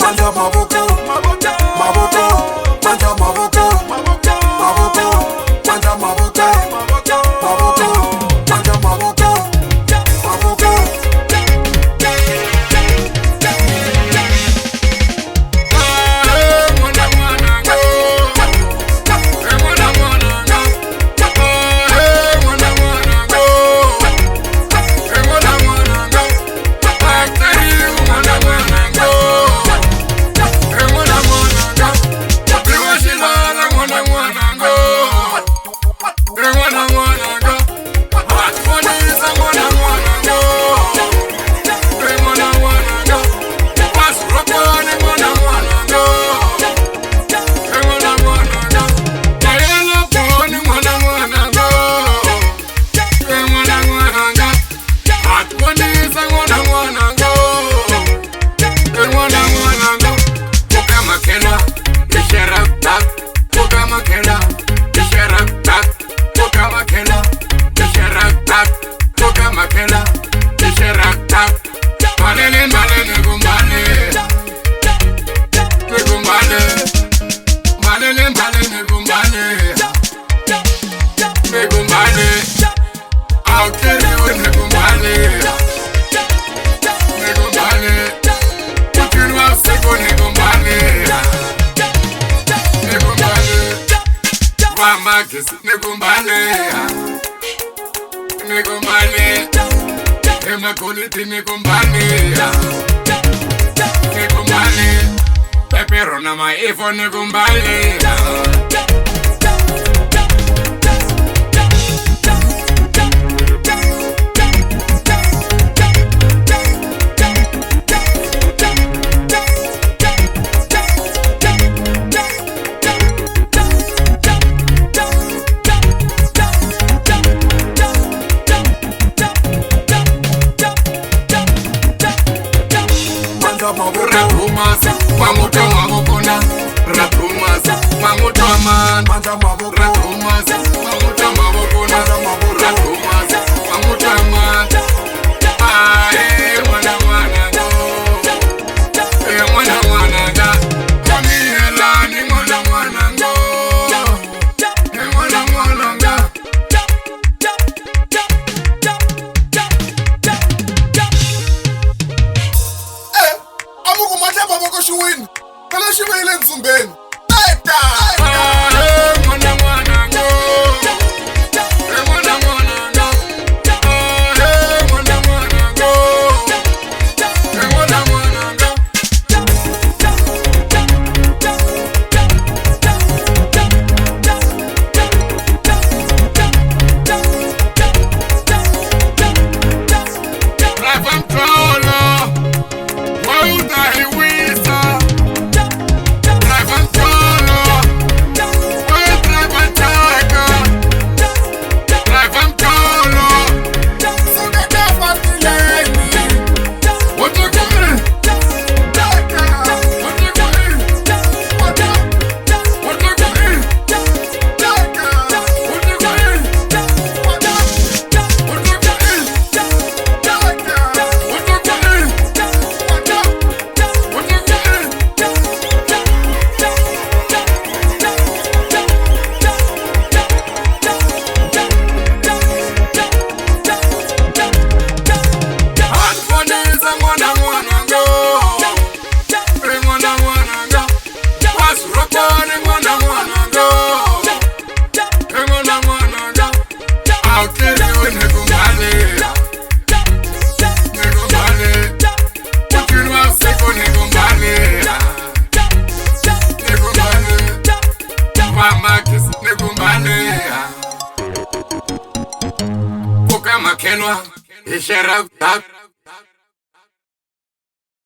Manja maboko, maboko, manja maboko, maboko, manja maboko, maboko, manja maboko, maboko. Pero na my iPhone nikumbali. Rakumas, mamuto mamukuna. Rakumas, mamuto aman. Rakumas, mamuto mamukuna. Rakumas, mamuto aman. Aye, mwana mwana go. Mwana mwana ga. Kami hela ni mwana mwana go. Mwana mwana ga. Baba Shuwin, kala shimele nzumbeni. Kenwa, ishara